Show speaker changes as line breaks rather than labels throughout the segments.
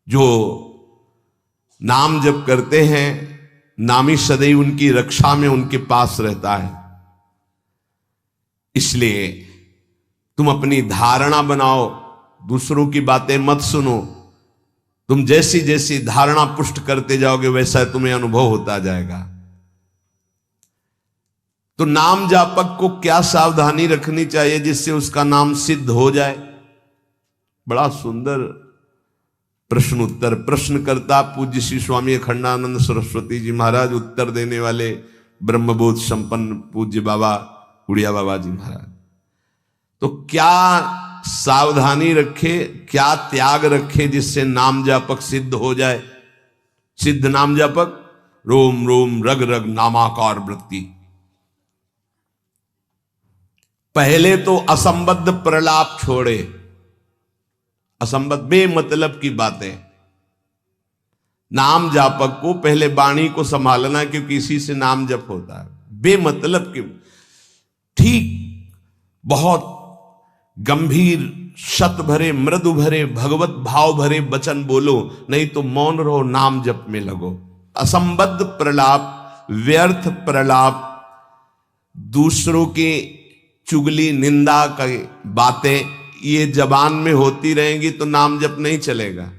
जो नाम जप करते हैं, नामी सदैव उनकी रक्षा में उनके पास रहता है। इसलिए तुम अपनी धारणा बनाओ, दूसरों की बातें मत सुनो। तुम जैसी जैसी धारणा पुष्ट करते जाओगे वैसा तुम्हें अनुभव होता जाएगा। तो नाम जापक को क्या सावधानी रखनी चाहिए जिससे उसका नाम सिद्ध हो जाए? बड़ा सुंदर प्रश्न उत्तर। प्रश्नकर्ता पूज्य श्री स्वामी अखंडानंद सरस्वती जी महाराज, उत्तर देने वाले ब्रह्मबोध संपन्न पूज्य बाबा उड़िया बाबा जी महाराज। तो क्या सावधानी रखे, क्या त्याग रखे जिससे नाम जापक सिद्ध हो जाए? सिद्ध नाम जापक रोम रोम रग रग नामाकार वृत्ति। पहले तो असंबद्ध प्रलाप छोड़े, असंबद्ध बेमतलब की बातें। नाम जापक को पहले वाणी को संभालना, क्योंकि इसी से नाम जप होता है। बेमतलब की, ठीक बहुत गंभीर शत भरे मृदु भरे भगवत भाव भरे वचन बोलो, नहीं तो मौन रहो, नाम जप में लगो। असंबद्ध प्रलाप, व्यर्थ प्रलाप, दूसरों की चुगली निंदा की बातें ये जबान में होती रहेंगी तो नाम जप नहीं चलेगा।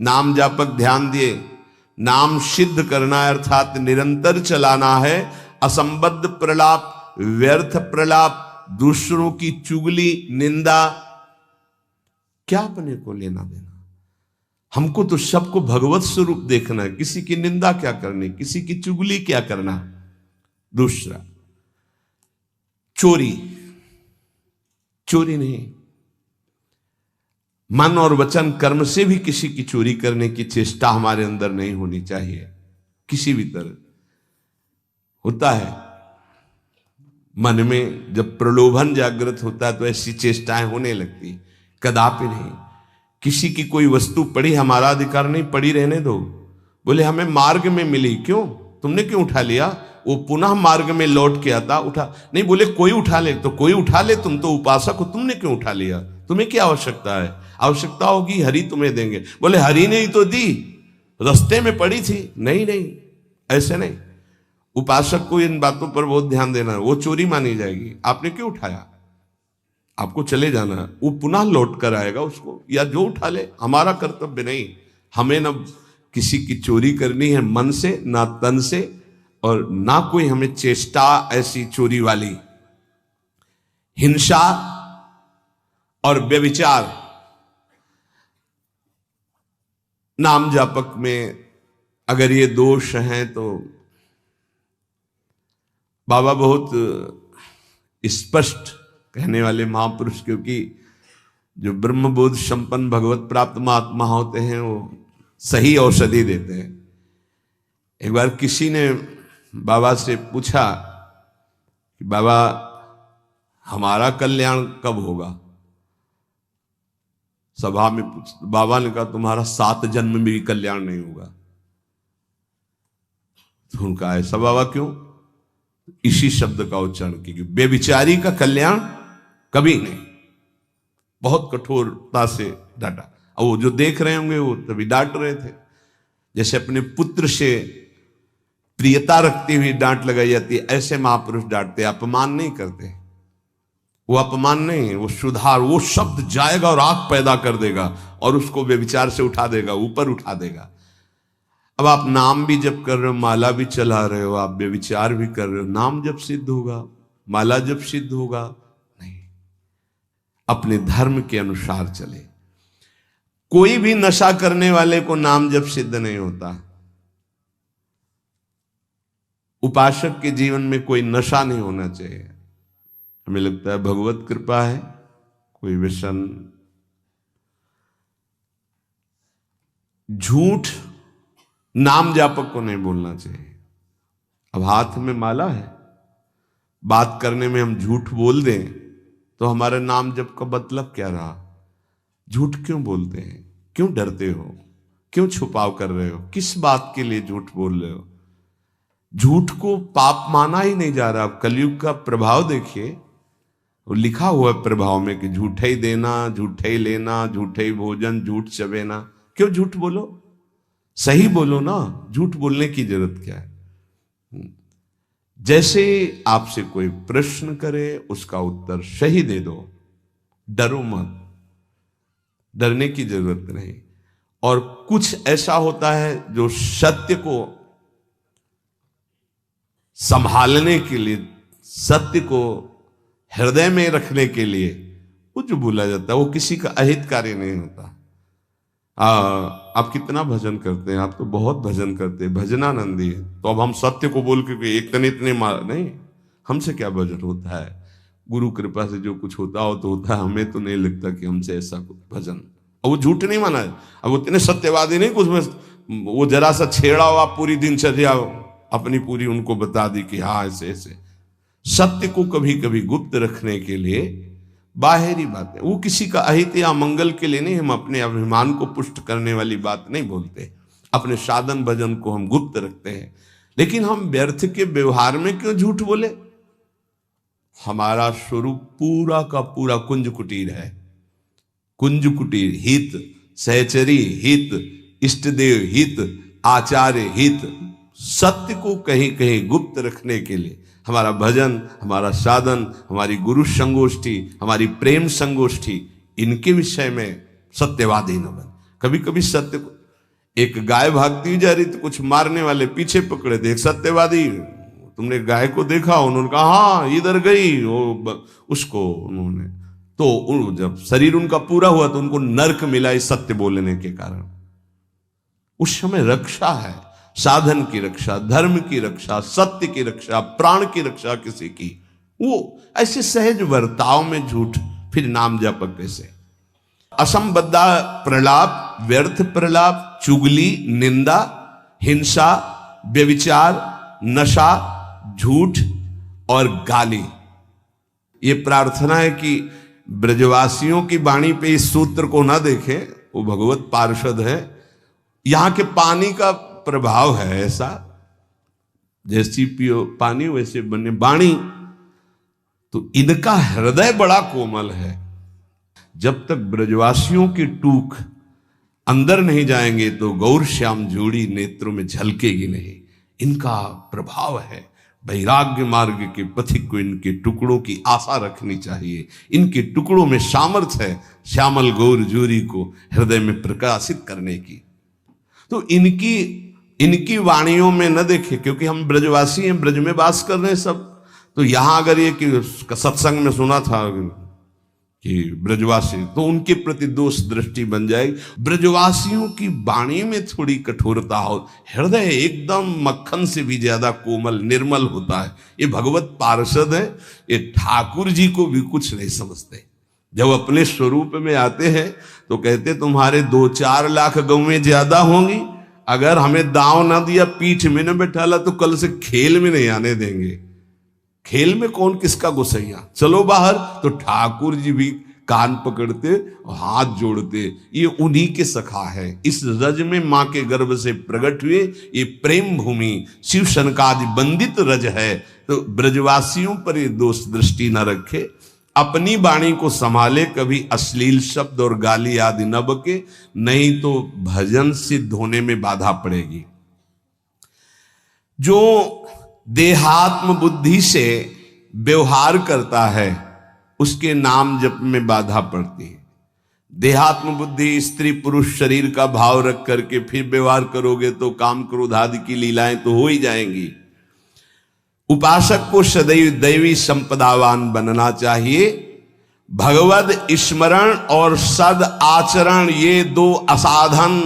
नाम जापक ध्यान दिए, नाम सिद्ध करना है अर्थात निरंतर चलाना है। असंबद्ध प्रलाप, व्यर्थ प्रलाप, दूसरों की चुगली निंदा, क्या अपने को लेना देना? हमको तो सबको भगवत स्वरूप देखना है। किसी की निंदा क्या करनी, किसी की चुगली क्या करना। दूसरा, चोरी, चोरी नहीं, मन और वचन कर्म से भी किसी की चोरी करने की चेष्टा हमारे अंदर नहीं होनी चाहिए। किसी भी तरह होता है मन में जब प्रलोभन जागृत होता है तो ऐसी चेष्टाएं होने लगती, कदापि नहीं। किसी की कोई वस्तु पड़ी, हमारा अधिकार नहीं, पड़ी रहने दो। बोले हमें मार्ग में मिली, क्यों, तुमने क्यों उठा लिया? वो पुनः मार्ग में लौट के आता, उठा नहीं। बोले कोई उठा ले, तो कोई उठा ले, तुम तो उपासक हो, तुमने क्यों उठा लिया? तुम्हें क्या आवश्यकता है? आवश्यकता होगी हरि तुम्हें देंगे। बोले हरि ने ही तो दी, रास्ते में पड़ी थी। नहीं नहीं, ऐसे नहीं। उपासक को इन बातों पर बहुत ध्यान देना है, वो चोरी मानी जाएगी। आपने क्यों उठाया? आपको चले जाना है, वो पुनः लौट कर आएगा उसको, या जो उठा ले। हमारा कर्तव्य नहीं, हमें न किसी की चोरी करनी है मन से, ना तन से, और ना कोई हमें चेष्टा ऐसी चोरी वाली। हिंसा और व्यभिचार नाम जापक में अगर ये दोष हैं तो बाबा बहुत स्पष्ट कहने वाले महापुरुष, क्योंकि जो ब्रह्मबोध संपन्न भगवत प्राप्त महात्मा होते हैं वो सही औषधि देते हैं। एक बार किसी ने बाबा से पूछा कि बाबा हमारा कल्याण कब होगा? सभा में बाबा ने कहा तुम्हारा 7 जन्म में भी कल्याण नहीं होगा। तो उनका ऐसा बाबा क्यों? इसी शब्द का उच्चारण की, बेविचारी का कल्याण कभी नहीं। बहुत कठोरता से डांटा। और वो जो देख रहे होंगे वो तभी डांट रहे थे, जैसे अपने पुत्र से प्रियता रखती हुई डांट लगाई जाती है, ऐसे महापुरुष डांटते, अपमान नहीं करते। वो अपमान नहीं, वो सुधार, वो शब्द जाएगा और आग पैदा कर देगा और उसको व्यभिचार से उठा देगा, ऊपर उठा देगा। अब आप नाम भी जप कर रहे हो, माला भी चला रहे हो, आप व्यभिचार भी कर रहे हो, नाम जब सिद्ध होगा, माला जब सिद्ध होगा? नहीं। अपने धर्म के अनुसार चले। कोई भी नशा करने वाले को नाम जब सिद्ध नहीं होता। उपासक के जीवन में कोई नशा नहीं होना चाहिए। हमें लगता है भगवत कृपा है, कोई व्यसन, झूठ नाम जापक को नहीं बोलना चाहिए। अब हाथ में माला है, बात करने में हम झूठ बोल दें तो हमारे नाम जप का मतलब क्या रहा? झूठ क्यों बोलते हैं? क्यों डरते हो? क्यों छुपाव कर रहे हो? किस बात के लिए झूठ बोल रहे हो? झूठ को पाप माना ही नहीं जा रहा। कलयुग का प्रभाव देखिए, वो लिखा हुआ है प्रभाव में कि झूठे ही देना, झूठे ही लेना, झूठे ही भोजन, झूठ चबेना। क्यों झूठ बोलो, सही बोलो ना, झूठ बोलने की जरूरत क्या है। जैसे आपसे कोई प्रश्न करे उसका उत्तर सही दे दो, डरो मत, डरने की जरूरत नहीं। और कुछ ऐसा होता है जो सत्य को संभालने के लिए, सत्य को हृदय में रखने के लिए वो जो बोला जाता है वो किसी का अहित कार्य नहीं होता। आप कितना भजन करते हैं, आप तो बहुत भजन करते हैं, भजनानंदी है, तो अब हम सत्य को बोल के एक तने इतने मार नहीं, हमसे क्या भजन होता है। गुरु कृपा से जो कुछ होता हो तो होता है, हमें तो नहीं लगता कि हमसे ऐसा कुछ भजन। और वो झूठ नहीं माना है, अब वो इतने सत्यवादी नहीं कुछ में, वो जरा सा छेड़ा हुआ पूरी दिनचर्या अपनी पूरी उनको बता दी कि हाँ ऐसे ऐसे। सत्य को कभी कभी गुप्त रखने के लिए बाहरी बातें, वो किसी का अहित या मंगल के लिए नहीं, हम अपने अभिमान को पुष्ट करने वाली बात नहीं बोलते, अपने साधन भजन को हम गुप्त रखते हैं। लेकिन हम व्यर्थ के व्यवहार में क्यों झूठ बोले। हमारा स्वरूप पूरा का पूरा कुंज कुटीर है, कुंज कुटीर हित, सहचरी हित, इष्टदेव हित, आचार्य हित। सत्य को कहीं कहीं गुप्त रखने के लिए हमारा भजन, हमारा साधन, हमारी गुरु संगोष्ठी, हमारी प्रेम संगोष्ठी, इनके विषय में सत्यवादी न बन। कभी कभी सत्य को, एक गाय भागती जा रही तो कुछ मारने वाले पीछे पकड़े थे, एक सत्यवादी, तुमने गाय को देखा, उन्होंने कहा हाँ इधर गई, उसको उन्होंने, तो जब शरीर उनका पूरा हुआ तो उनको नर्क मिला इस सत्य बोलने के कारण। उस समय रक्षा है, साधन की रक्षा, धर्म की रक्षा, सत्य की रक्षा, प्राण की रक्षा किसी की, वो ऐसे सहज वर्ताव में झूठ, फिर नाम जप कैसे। असंबद्धा प्रलाप, व्यर्थ प्रलाप, चुगली, निंदा, हिंसा, व्यभिचार, नशा, झूठ और गाली। ये प्रार्थना है कि ब्रजवासियों की वाणी पे इस सूत्र को ना देखें, वो भगवत पार्षद है, यहां के पानी का प्रभाव है ऐसा, जैसी पियो पानी वैसे बने वाणी। तो इनका हृदय बड़ा कोमल है, जब तक ब्रजवासियों की टूक अंदर नहीं जाएंगे तो गौर श्याम जोड़ी नेत्रों में झलकेगी नहीं। इनका प्रभाव है, वैराग्य मार्ग के पथिक को इनके टुकड़ों की आशा रखनी चाहिए। इनके टुकड़ों में सामर्थ्य है श्यामल गौर जोरी को हृदय में प्रकाशित करने की। तो इनकी वाणियों में न देखे, क्योंकि हम ब्रजवासी हैं, ब्रज में वास कर रहे हैं सब। तो यहां अगर ये कि सत्संग में सुना था कि ब्रजवासी, तो उनके प्रति दोष दृष्टि बन जाएगी। ब्रजवासियों की वाणी में थोड़ी कठोरता हो, हृदय एकदम मक्खन से भी ज्यादा कोमल निर्मल होता है। ये भगवत पार्षद है, ये ठाकुर जी को भी कुछ नहीं समझते। जब अपने स्वरूप में आते हैं तो कहते तुम्हारे 2-4 लाख गौवें ज्यादा होंगी, अगर हमें दांव ना दिया, पीठ में न बैठाला, तो कल से खेल में नहीं आने देंगे। खेल में कौन किसका गुस्सैया, चलो बाहर। तो ठाकुर जी भी कान पकड़ते और हाथ जोड़ते, ये उन्हीं के सखा है। इस रज में मां के गर्भ से प्रकट हुए ये प्रेम भूमि शिव शनकादि बंदित रज है। तो ब्रजवासियों पर ये दोष दृष्टि न रखे, अपनी वाणी को संभाले, कभी अश्लील शब्द और गाली आदि न बके, नहीं तो भजन सिद्ध होने में बाधा पड़ेगी। जो देहात्म बुद्धि से व्यवहार करता है उसके नाम जप में बाधा पड़ती है। देहात्म बुद्धि, स्त्री पुरुष शरीर का भाव रख करके फिर व्यवहार करोगे तो काम क्रोध आदि की लीलाएं तो हो ही जाएंगी। उपासक को सदैव दैवी संपदावान बनना चाहिए। भगवद स्मरण और सद आचरण, ये 2 असाधन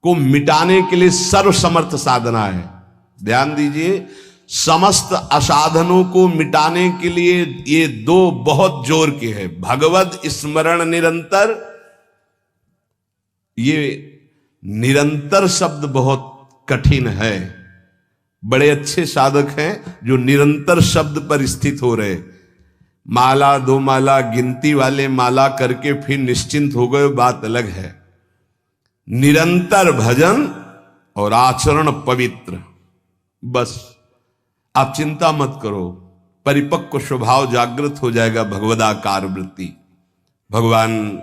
को मिटाने के लिए सर्वसमर्थ साधना है। ध्यान दीजिए, समस्त असाधनों को मिटाने के लिए ये 2 बहुत जोर के हैं। भगवद स्मरण निरंतर, ये निरंतर शब्द बहुत कठिन है। बड़े अच्छे साधक हैं जो निरंतर शब्द पर स्थित हो रहे, माला 2 माला गिनती वाले माला करके फिर निश्चिंत हो गए, बात अलग है। निरंतर भजन और आचरण पवित्र, बस आप चिंता मत करो, परिपक्व स्वभाव जागृत हो जाएगा। भगवदाकार वृत्ति, भगवान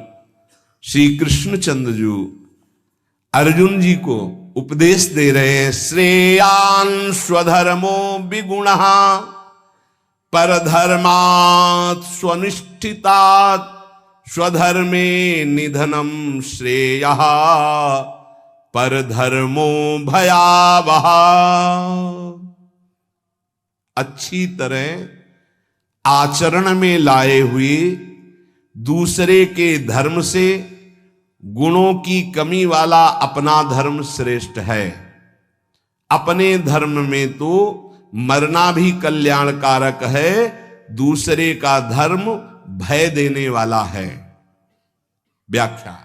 श्री कृष्णचंद्र जी अर्जुन जी को उपदेश दे रहे हैं, श्रेयान स्वधर्मो विगुणः परधर्मात् स्वनिष्ठितात् स्वधर्मे निधनम श्रेयः परधर्मो भयावह। अच्छी तरह आचरण में लाए हुए दूसरे के धर्म से गुणों की कमी वाला अपना धर्म श्रेष्ठ है। अपने धर्म में तो मरना भी कल्याणकारक है, दूसरे का धर्म भय देने वाला है। व्याख्या,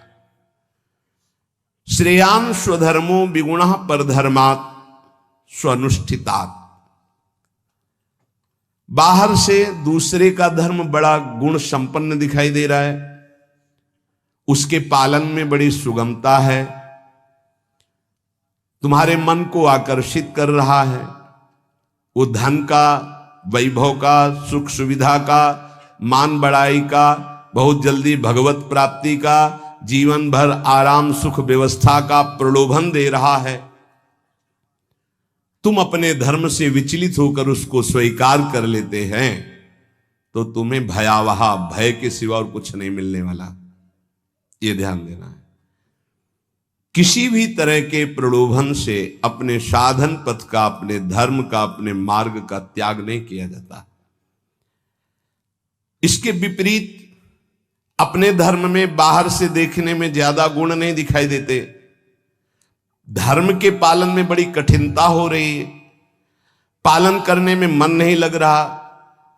श्रेयान स्वधर्मो विगुणः परधर्मात् स्वनुष्ठितात्। बाहर से दूसरे का धर्म बड़ा गुण संपन्न दिखाई दे रहा है, उसके पालन में बड़ी सुगमता है, तुम्हारे मन को आकर्षित कर रहा है। वो धन का, वैभव का, सुख सुविधा का, मान बढ़ाई का, बहुत जल्दी भगवत प्राप्ति का, जीवन भर आराम सुख व्यवस्था का प्रलोभन दे रहा है। तुम अपने धर्म से विचलित होकर उसको स्वीकार कर लेते हैं तो तुम्हें भयावह, भय के सिवा और कुछ नहीं मिलने वाला। ये ध्यान देना है। किसी भी तरह के प्रलोभन से अपने साधन पथ का, अपने धर्म का, अपने मार्ग का त्याग नहीं किया जाता। इसके विपरीत अपने धर्म में बाहर से देखने में ज्यादा गुण नहीं दिखाई देते, धर्म के पालन में बड़ी कठिनता हो रही है, पालन करने में मन नहीं लग रहा,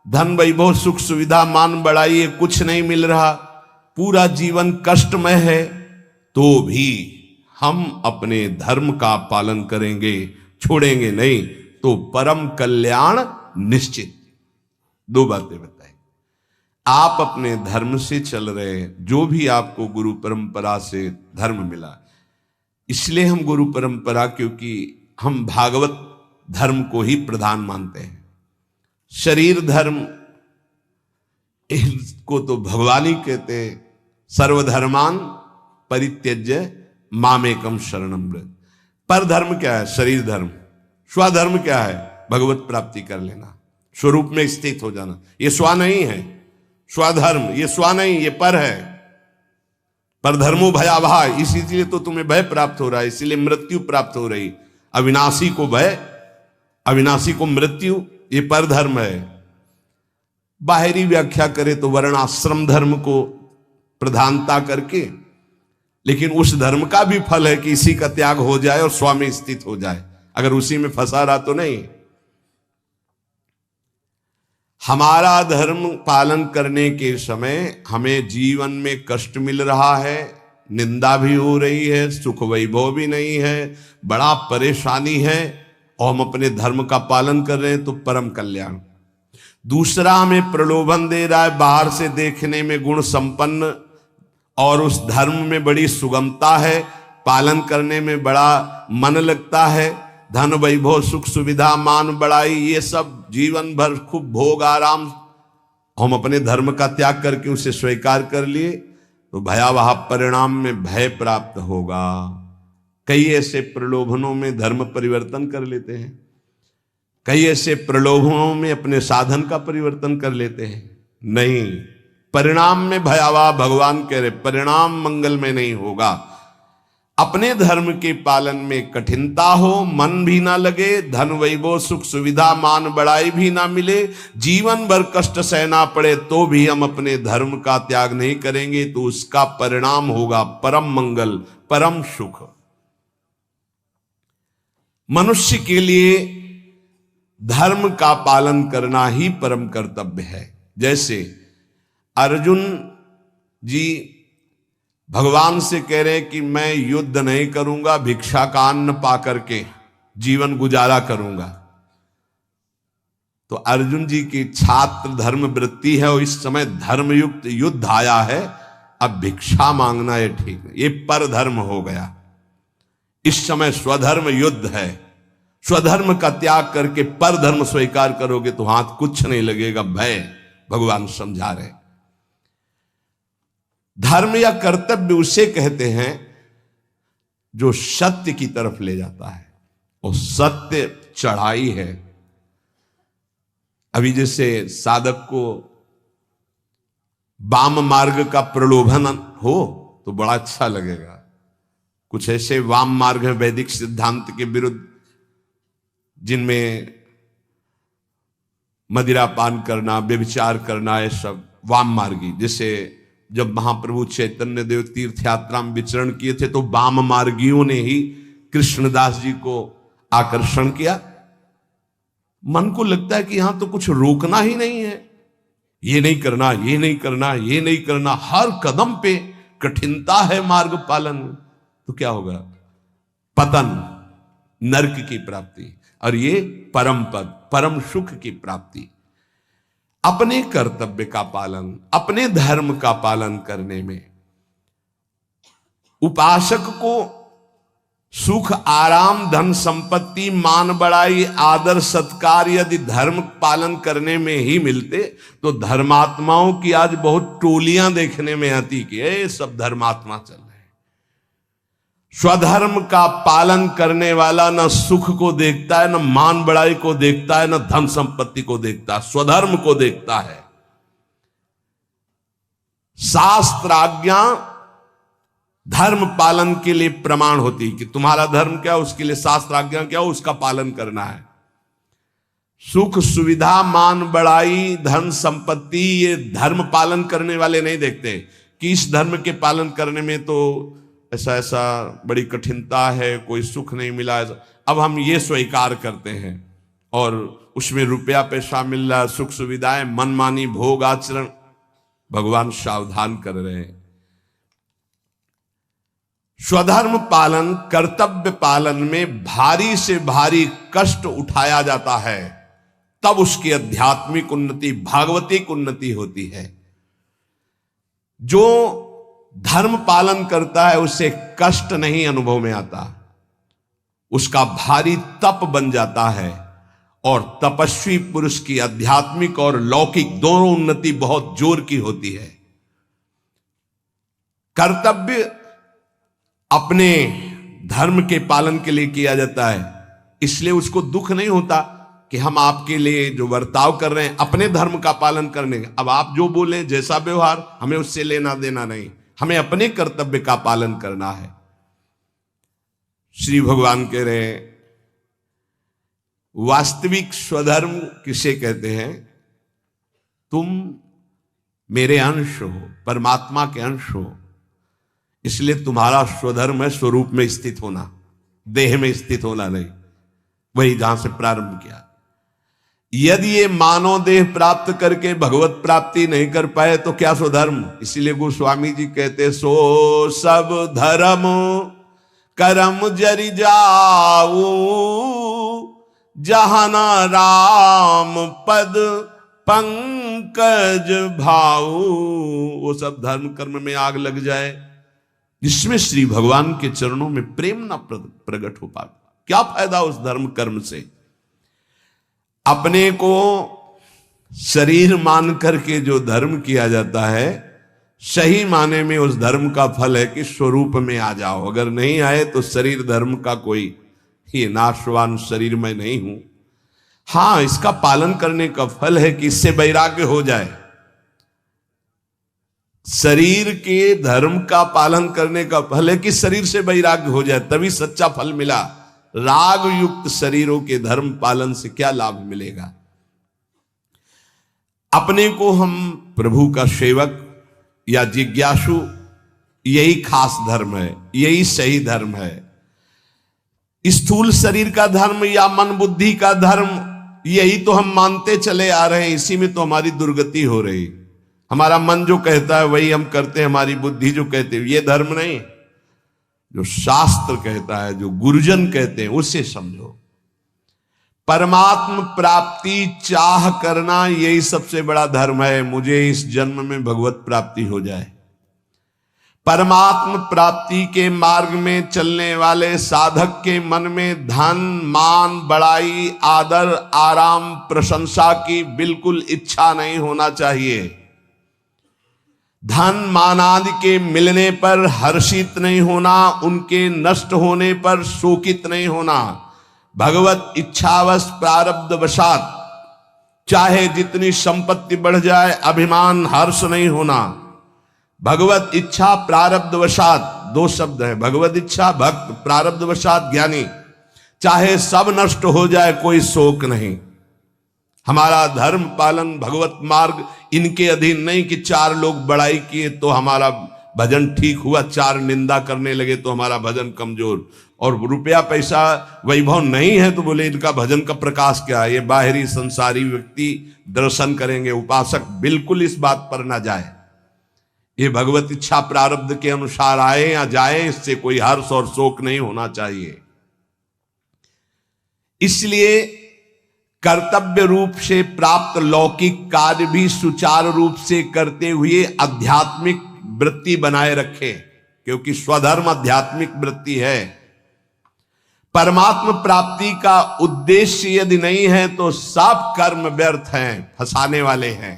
धन वैभव सुख सुविधा मान बढ़ाई कुछ नहीं मिल रहा, पूरा जीवन कष्टमय है, तो भी हम अपने धर्म का पालन करेंगे, छोड़ेंगे नहीं, तो परम कल्याण निश्चित। दो बातें बताई। आप अपने धर्म से चल रहे हैं, जो भी आपको गुरु परंपरा से धर्म मिला, इसलिए हम गुरु परंपरा, क्योंकि हम भागवत धर्म को ही प्रधान मानते हैं। शरीर धर्म इसको तो भगवान ही कहते हैं, सर्वधर्मान परित्यज्य मामेकम शरणम व्रज। पर धर्म क्या है? शरीर धर्म। स्वधर्म क्या है? भगवत प्राप्ति कर लेना, स्वरूप में स्थित हो जाना। ये स्व नहीं है, स्वधर्म ये स्व नहीं, ये पर है। पर धर्मो भयावह, इसीलिए तो तुम्हें भय प्राप्त हो रहा है, इसीलिए मृत्यु प्राप्त हो रही। अविनाशी को भय, अविनाशी को मृत्यु, ये पर धर्म है। बाहरी व्याख्या करे तो वर्णाश्रम धर्म को प्रधानता करके, लेकिन उस धर्म का भी फल है कि इसी का त्याग हो जाए और स्व में स्थित हो जाए। अगर उसी में फंसा रहा तो नहीं। हमारा धर्म पालन करने के समय हमें जीवन में कष्ट मिल रहा है, निंदा भी हो रही है, सुख वैभव भी नहीं है, बड़ा परेशानी है, और हम अपने धर्म का पालन कर रहे हैं तो परम कल्याण। दूसरा हमें प्रलोभन दे रहा है, बाहर से देखने में गुण संपन्न और उस धर्म में बड़ी सुगमता है, पालन करने में बड़ा मन लगता है, धन वैभव सुख सुविधा मान बढ़ाई, ये सब जीवन भर खूब भोग आराम, हम अपने धर्म का त्याग करके उसे स्वीकार कर लिए तो भयावह परिणाम में भय प्राप्त होगा। कई ऐसे प्रलोभनों में धर्म परिवर्तन कर लेते हैं, कई ऐसे प्रलोभनों में अपने साधन का परिवर्तन कर लेते हैं। नहीं, परिणाम में भयावह, भगवान कह रहे परिणाम मंगल में नहीं होगा। अपने धर्म के पालन में कठिनता हो, मन भी ना लगे, धन वैभव सुख सुविधा मान बढ़ाई भी ना मिले, जीवन भर कष्ट सहना पड़े, तो भी हम अपने धर्म का त्याग नहीं करेंगे, तो उसका परिणाम होगा परम मंगल, परम सुख। मनुष्य के लिए धर्म का पालन करना ही परम कर्तव्य है। जैसे अर्जुन जी भगवान से कह रहे हैं कि मैं युद्ध नहीं करूंगा, भिक्षा का अन्न पा करके जीवन गुजारा करूंगा। तो अर्जुन जी की छात्र धर्म वृत्ति है और इस समय धर्मयुक्त युद्ध आया है, अब भिक्षा मांगना ये ठीक नहीं, ये पर धर्म हो गया। इस समय स्वधर्म युद्ध है, स्वधर्म का त्याग करके पर धर्म स्वीकार करोगे तो हाथ कुछ नहीं लगेगा, भय। भगवान समझा रहे धर्म या कर्तव्य उसे कहते हैं जो सत्य की तरफ ले जाता है, और सत्य चढ़ाई है। अभी जैसे साधक को वाम मार्ग का प्रलोभन हो तो बड़ा अच्छा लगेगा। कुछ ऐसे वाम मार्ग हैं वैदिक सिद्धांत के विरुद्ध, जिनमें मदिरा पान करना, व्यभिचार करना, ये सब वाम मार्गी। जैसे जब महाप्रभु चैतन्य देव तीर्थ यात्रा में विचरण किए थे तो वाम मार्गियों ने ही कृष्णदास जी को आकर्षण किया। मन को लगता है कि यहां तो कुछ रोकना ही नहीं है, ये नहीं करना, ये नहीं करना, ये नहीं करना, हर कदम पे कठिनता है मार्ग पालन। तो क्या होगा? पतन, नरक की प्राप्ति, और ये परम पद, परम सुख की प्राप्ति। अपने कर्तव्य का पालन, अपने धर्म का पालन करने में उपासक को सुख, आराम, धन संपत्ति, मान बढ़ाई, आदर सत्कार यदि धर्म पालन करने में ही मिलते तो धर्मात्माओं की आज बहुत टोलियां देखने में आती कि ये सब धर्मात्मा चल रहे हैं। स्वधर्म का पालन करने वाला न सुख को देखता है, न मान बढ़ाई को देखता है, न धन संपत्ति को देखता है, स्वधर्म को देखता है। शास्त्राज्ञा धर्म पालन के लिए प्रमाण होती कि तुम्हारा धर्म क्या, उसके लिए शास्त्राज्ञा क्या, उसका पालन करना है। सुख सुविधा, मान बढ़ाई, धन संपत्ति, ये धर्म पालन करने वाले नहीं देखते कि इस धर्म के पालन करने में तो ऐसा ऐसा बड़ी कठिनता है, कोई सुख नहीं मिला। अब हम ये स्वीकार करते हैं और उसमें रुपया पैसा मिल रहा है, सुख सुविधाएं, मनमानी भोग आचरण। भगवान सावधान कर रहे हैं। स्वधर्म पालन, कर्तव्य पालन में भारी से भारी कष्ट उठाया जाता है, तब उसकी आध्यात्मिक उन्नति, भागवतिक उन्नति होती है। जो धर्म पालन करता है उसे कष्ट नहीं अनुभव में आता, उसका भारी तप बन जाता है। और तपस्वी पुरुष की आध्यात्मिक और लौकिक दोनों उन्नति बहुत जोर की होती है। कर्तव्य अपने धर्म के पालन के लिए किया जाता है, इसलिए उसको दुख नहीं होता कि हम आपके लिए जो बर्ताव कर रहे हैं अपने धर्म का पालन करने। अब आप जो बोले, जैसा व्यवहार, हमें उससे लेना देना नहीं, हमें अपने कर्तव्य का पालन करना है। श्री भगवान कह रहे हैं, वास्तविक स्वधर्म किसे कहते हैं? तुम मेरे अंश हो, परमात्मा के अंश हो, इसलिए तुम्हारा स्वधर्म है स्वरूप में स्थित होना, देह में स्थित होना नहीं। वही जहां से प्रारंभ किया। यदि ये मानव देह प्राप्त करके भगवत प्राप्ति नहीं कर पाए तो क्या स्वधर्म? इसीलिए गोस्वामी जी कहते, सो सब धर्म करम जरि जाऊ, जहाना राम पद पंकज भाऊ। वो सब धर्म कर्म में आग लग जाए जिसमें श्री भगवान के चरणों में प्रेम ना प्रकट हो पाता, क्या फायदा उस धर्म कर्म से? अपने को शरीर मान करके जो धर्म किया जाता है, सही माने में उस धर्म का फल है कि स्वरूप में आ जाओ। अगर नहीं आए तो शरीर धर्म का कोई ये नाशवान शरीर में नहीं हूं। हां, इसका पालन करने का फल है कि इससे वैराग्य हो जाए। शरीर के धर्म का पालन करने का फल है कि शरीर से वैराग्य हो जाए, तभी सच्चा फल मिला। राग युक्त शरीरों के धर्म पालन से क्या लाभ मिलेगा? अपने को हम प्रभु का सेवक या जिज्ञासु, यही खास धर्म है, यही सही धर्म है। स्थूल शरीर का धर्म या मन बुद्धि का धर्म, यही तो हम मानते चले आ रहे हैं। इसी में तो हमारी दुर्गति हो रही। हमारा मन जो कहता है वही हम करते हैं, हमारी बुद्धि जो कहते हैं, ये धर्म नहीं। जो शास्त्र कहता है, जो गुरुजन कहते हैं, उसे समझो। परमात्म प्राप्ति चाह करना, यही सबसे बड़ा धर्म है। मुझे इस जन्म में भगवत प्राप्ति हो जाए। परमात्म प्राप्ति के मार्ग में चलने वाले साधक के मन में धन, मान, बड़ाई, आदर, आराम, प्रशंसा की बिल्कुल इच्छा नहीं होना चाहिए। धन मान आदि के मिलने पर हर्षित नहीं होना, उनके नष्ट होने पर शोकित नहीं होना। भगवत इच्छावश प्रारब्ध वशात चाहे जितनी संपत्ति बढ़ जाए अभिमान हर्ष नहीं होना। भगवत इच्छा प्रारब्ध वशात, दो शब्द है, भगवत इच्छा भक्त, प्रारब्ध वशात ज्ञानी। चाहे सब नष्ट हो जाए कोई शोक नहीं। हमारा धर्म पालन भगवत मार्ग इनके अधीन नहीं कि चार लोग बड़ाई किए तो हमारा भजन ठीक हुआ, चार निंदा करने लगे तो हमारा भजन कमजोर, और रुपया पैसा वैभव नहीं है तो बोले इनका भजन का प्रकाश क्या है। ये बाहरी संसारी व्यक्ति दर्शन करेंगे, उपासक बिल्कुल इस बात पर ना जाए। ये भगवत इच्छा प्रारब्ध के अनुसार आए या जाए, इससे कोई हर्ष और शोक नहीं होना चाहिए। इसलिए कर्तव्य रूप से प्राप्त लौकिक कार्य भी सुचारू रूप से करते हुए आध्यात्मिक वृत्ति बनाए रखें, क्योंकि स्वधर्म आध्यात्मिक वृत्ति है। परमात्मा प्राप्ति का उद्देश्य यदि नहीं है तो सब कर्म व्यर्थ हैं, फंसाने वाले हैं।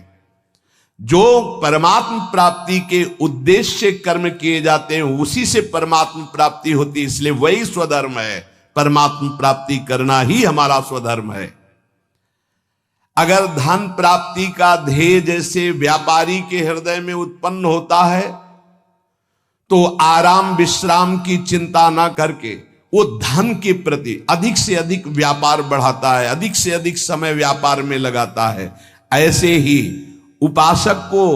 जो परमात्मा प्राप्ति के उद्देश्य से कर्म किए जाते हैं उसी से परमात्मा प्राप्ति होती है, इसलिए वही स्वधर्म है। परमात्मा प्राप्ति करना ही हमारा स्वधर्म है। अगर धन प्राप्ति का ध्येय जैसे व्यापारी के हृदय में उत्पन्न होता है तो आराम विश्राम की चिंता ना करके वो धन के प्रति अधिक से अधिक व्यापार बढ़ाता है, अधिक से अधिक समय व्यापार में लगाता है। ऐसे ही उपासक को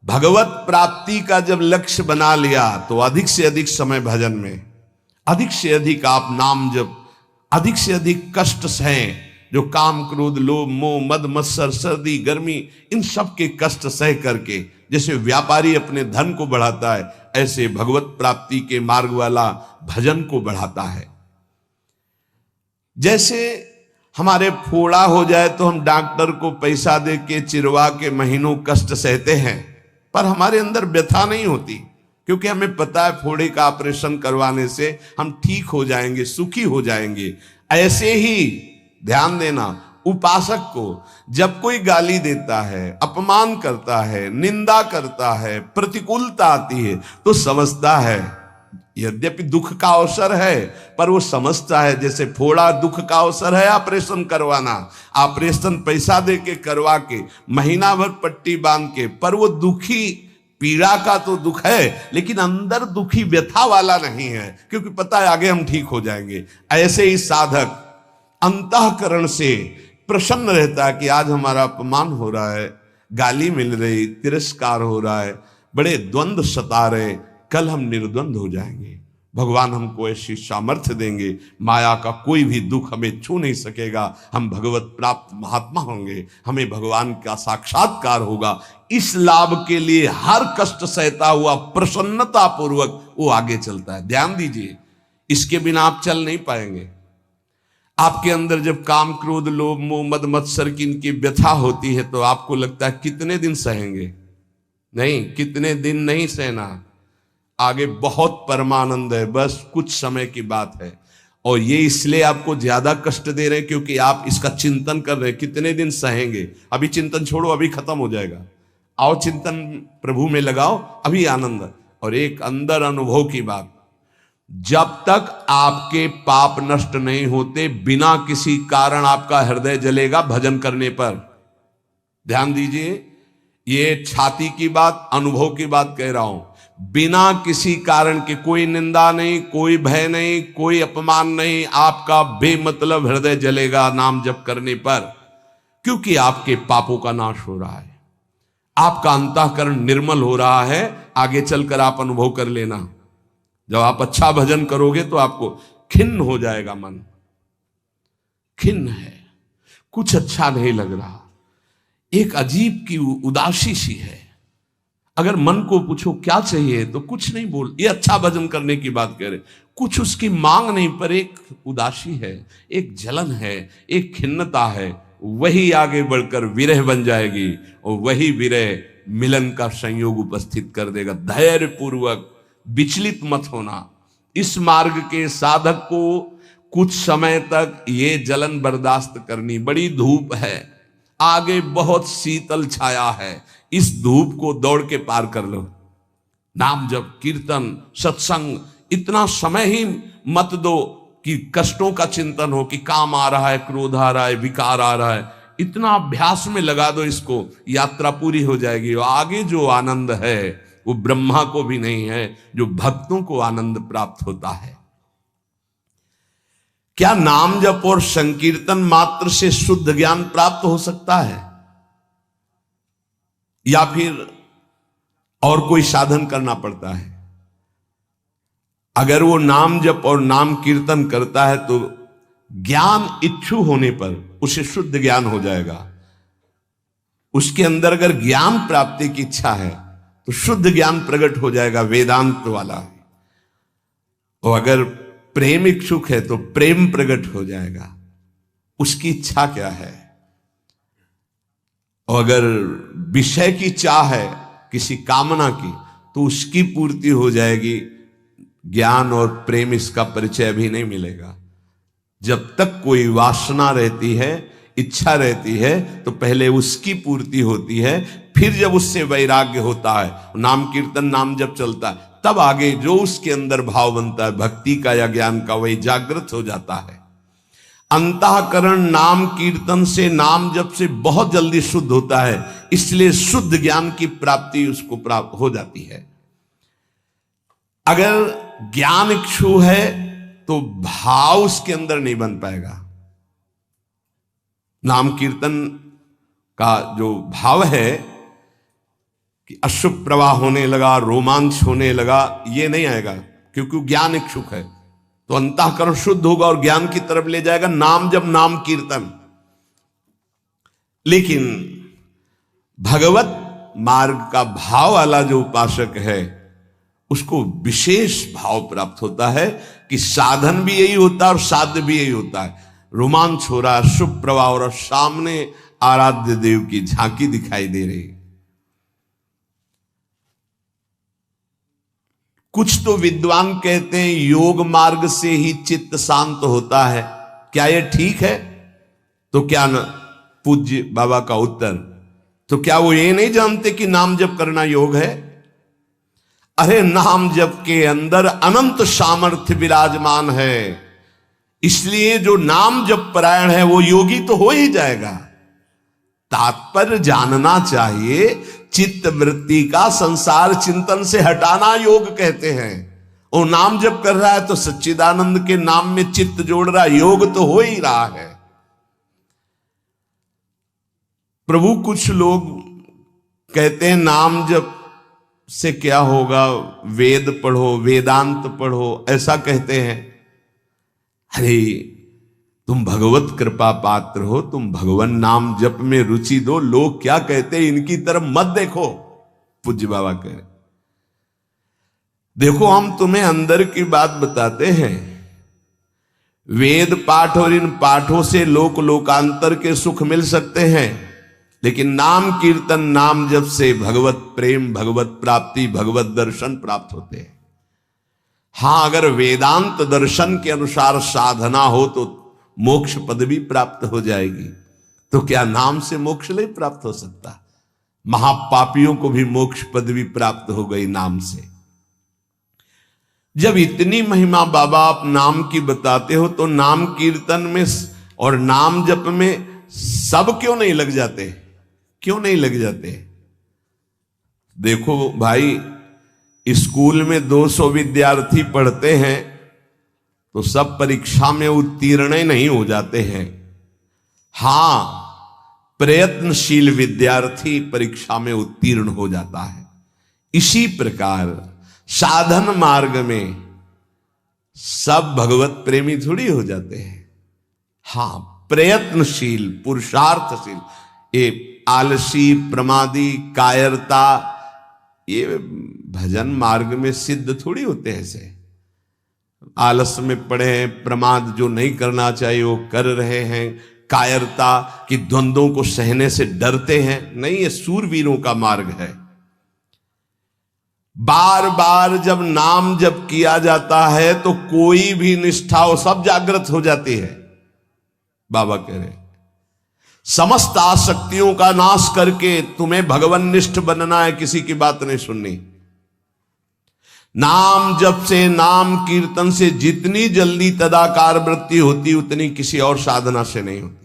भगवत प्राप्ति का जब लक्ष्य बना लिया तो अधिक से अधिक समय भजन में, अधिक से अधिक आप नाम जप, अधिक से अधिक कष्ट सहें, जो काम क्रोध लोभ मोह मद मत्सर सर्दी गर्मी इन सब के कष्ट सह करके जैसे व्यापारी अपने धन को बढ़ाता है, ऐसे भगवत प्राप्ति के मार्ग वाला भजन को बढ़ाता है। जैसे हमारे फोड़ा हो जाए तो हम डॉक्टर को पैसा दे के चिरवा के महीनों कष्ट सहते हैं, पर हमारे अंदर व्यथा नहीं होती, क्योंकि हमें पता है फोड़े का ऑपरेशन करवाने से हम ठीक हो जाएंगे, सुखी हो जाएंगे। ऐसे ही ध्यान देना, उपासक को जब कोई गाली देता है, अपमान करता है, निंदा करता है, प्रतिकूलता आती है तो समझता है, यद्यपि दुख का अवसर है पर वो समझता है जैसे फोड़ा दुख का अवसर है ऑपरेशन करवाना, ऑपरेशन पैसा दे के करवा के महीना भर पट्टी बांध के, पर वो दुखी पीड़ा का तो दुख है लेकिन अंदर दुखी व्यथा वाला नहीं है, क्योंकि पता है आगे हम ठीक हो जाएंगे। ऐसे ही साधक अंतःकरण से प्रसन्न रहता है कि आज हमारा अपमान हो रहा है, गाली मिल रही, तिरस्कार हो रहा है, बड़े द्वंद्व सता रहे, कल हम निर्द्वंद हो जाएंगे। भगवान हमको ऐसी सामर्थ्य देंगे, माया का कोई भी दुख हमें छू नहीं सकेगा, हम भगवत प्राप्त महात्मा होंगे, हमें भगवान का साक्षात्कार होगा। इस लाभ के लिए हर कष्ट सहता हुआ प्रसन्नता पूर्वक वो आगे चलता है। ध्यान दीजिए, इसके बिना आप चल नहीं पाएंगे। आपके अंदर जब काम क्रोध लोभ मोह मद मत्सर की इनकी व्यथा होती है तो आपको लगता है कितने दिन सहेंगे, नहीं, कितने दिन नहीं सहना, आगे बहुत परमानंद है, बस कुछ समय की बात है। और ये इसलिए आपको ज्यादा कष्ट दे रहे हैं क्योंकि आप इसका चिंतन कर रहे हैं, कितने दिन सहेंगे। अभी चिंतन छोड़ो, अभी खत्म हो जाएगा, आओ चिंतन प्रभु में लगाओ, अभी आनंद। और एक अंदर अनुभव की बात, जब तक आपके पाप नष्ट नहीं होते बिना किसी कारण आपका हृदय जलेगा भजन करने पर। ध्यान दीजिए, ये छाती की बात, अनुभव की बात कह रहा हूं। बिना किसी कारण के, कोई निंदा नहीं, कोई भय नहीं, कोई अपमान नहीं, आपका बेमतलब हृदय जलेगा नाम जप करने पर, क्योंकि आपके पापों का नाश हो रहा है, आपका अंतःकरण निर्मल हो रहा है। आगे चलकर आप अनुभव कर लेना, जब आप अच्छा भजन करोगे तो आपको खिन्न हो जाएगा, मन खिन्न है, कुछ अच्छा नहीं लग रहा, एक अजीब की उदासी सी है। अगर मन को पूछो क्या चाहिए तो कुछ नहीं बोल, ये अच्छा भजन करने की बात कह रहे, कुछ उसकी मांग नहीं, पर एक उदासी है, एक जलन है, एक खिन्नता है। वही आगे बढ़कर विरह बन जाएगी और वही विरह मिलन का संयोग उपस्थित कर देगा। धैर्य पूर्वक विचलित मत होना। इस मार्ग के साधक को कुछ समय तक ये जलन बर्दाश्त करनी, बड़ी धूप है, आगे बहुत शीतल छाया है, इस धूप को दौड़ के पार कर लो। नाम जप, कीर्तन, सत्संग, इतना समय ही मत दो कि कष्टों का चिंतन हो कि काम आ रहा है, क्रोध आ रहा है, विकार आ रहा है। इतना अभ्यास में लगा दो इसको, यात्रा पूरी हो जाएगी। और आगे जो आनंद है वो ब्रह्मा को भी नहीं है, जो भक्तों को आनंद प्राप्त होता है। क्या नाम जप और संकीर्तन मात्र से शुद्ध ज्ञान प्राप्त हो सकता है, या फिर और कोई साधन करना पड़ता है? अगर वो नाम जप और नाम कीर्तन करता है तो ज्ञान इच्छु होने पर उसे शुद्ध ज्ञान हो जाएगा। उसके अंदर अगर ज्ञान प्राप्ति की इच्छा है तो शुद्ध ज्ञान प्रकट हो जाएगा, वेदांत वाला। और अगर प्रेम इच्छुक है तो प्रेम प्रकट हो जाएगा। उसकी इच्छा क्या है? और अगर विषय की चाह है, किसी कामना की, तो उसकी पूर्ति हो जाएगी। ज्ञान और प्रेम इसका परिचय भी नहीं मिलेगा। जब तक कोई वासना रहती है, इच्छा रहती है, तो पहले उसकी पूर्ति होती है। फिर जब उससे वैराग्य होता है, नाम कीर्तन नाम जब चलता है, तब आगे जो उसके अंदर भाव बनता है भक्ति का या ज्ञान का, वही जागृत हो जाता है। अंतःकरण नाम कीर्तन से, नाम जप से बहुत जल्दी शुद्ध होता है, इसलिए शुद्ध ज्ञान की प्राप्ति उसको प्राप्त हो जाती है। अगर ज्ञान इच्छु है तो भाव उसके अंदर नहीं बन पाएगा। नाम कीर्तन का जो भाव है कि अशुभ प्रवाह होने लगा, रोमांच होने लगा, ये नहीं आएगा, क्योंकि ज्ञान इच्छुक है। तो अंतःकरण शुद्ध होगा और ज्ञान की तरफ ले जाएगा नाम जब, नाम कीर्तन। लेकिन भगवत मार्ग का भाव वाला जो उपासक है, उसको विशेष भाव प्राप्त होता है कि साधन भी यही होता है और साध्य भी यही होता है। रोमांच हो रहा है, शुभ प्रवाह हो रहा, सामने आराध्य देव की झांकी दिखाई दे रही। कुछ तो विद्वान कहते हैं योग मार्ग से ही चित्त शांत होता है। क्या यह ठीक है? तो क्या न पूज्य बाबा का उत्तर, तो क्या वो ये नहीं जानते कि नाम जप करना योग है? अरे नाम जप के अंदर अनंत सामर्थ्य विराजमान है, इसलिए जो नाम जप परायण है वो योगी तो हो ही जाएगा। तात्पर्य जानना चाहिए, चित्त वृत्ति का संसार चिंतन से हटाना योग कहते हैं। और नाम जप कर रहा है तो सच्चिदानंद के नाम में चित्त जोड़ रहा है, योग तो हो ही रहा है। प्रभु कुछ लोग कहते हैं नाम जप से क्या होगा, वेद पढ़ो, वेदांत पढ़ो, ऐसा कहते हैं। अरे तुम भगवत कृपा पात्र हो, तुम भगवान नाम जप में रुचि दो। लोग क्या कहते हैं इनकी तरफ मत देखो। पूज्य बाबा कह रहे, देखो हम तुम्हें अंदर की बात बताते हैं। वेद पाठ और इन पाठों से लोक लोकांतर के सुख मिल सकते हैं, लेकिन नाम कीर्तन नाम जप से भगवत प्रेम, भगवत प्राप्ति, भगवत दर्शन प्राप्त होते हैं। हां, अगर वेदांत दर्शन के अनुसार साधना हो तो मोक्ष पदवी प्राप्त हो जाएगी। तो क्या नाम से मोक्ष नहीं प्राप्त हो सकता? महापापियों को भी मोक्ष पदवी प्राप्त हो गई नाम से। जब इतनी महिमा बाबा आप नाम की बताते हो, तो नाम कीर्तन में और नाम जप में सब क्यों नहीं लग जाते? क्यों नहीं लग जाते? देखो भाई, स्कूल में 200 विद्यार्थी पढ़ते हैं तो सब परीक्षा में उत्तीर्ण नहीं हो जाते हैं। हां, प्रयत्नशील विद्यार्थी परीक्षा में उत्तीर्ण हो जाता है। इसी प्रकार साधन मार्ग में सब भगवत प्रेमी थोड़ी हो जाते हैं। हां, प्रयत्नशील, पुरुषार्थशील, ये आलसी, प्रमादी, कायरता, ये भजन मार्ग में सिद्ध थोड़ी होते हैं। ऐसे आलस में पड़े हैं, प्रमाद जो नहीं करना चाहिए वो कर रहे हैं, कायरता की द्वंद्वों को सहने से डरते हैं। नहीं, ये सूरवीरों का मार्ग है। बार बार जब नाम जप किया जाता है तो कोई भी निष्ठा हो सब जागृत हो जाती है। बाबा कह रहे समस्त आसक्तियों का नाश करके तुम्हें भगवन्निष्ठ बनना है, किसी की बात नहीं सुननी। नाम जप से, नाम कीर्तन से जितनी जल्दी तदाकार वृत्ति होती उतनी किसी और साधना से नहीं होती।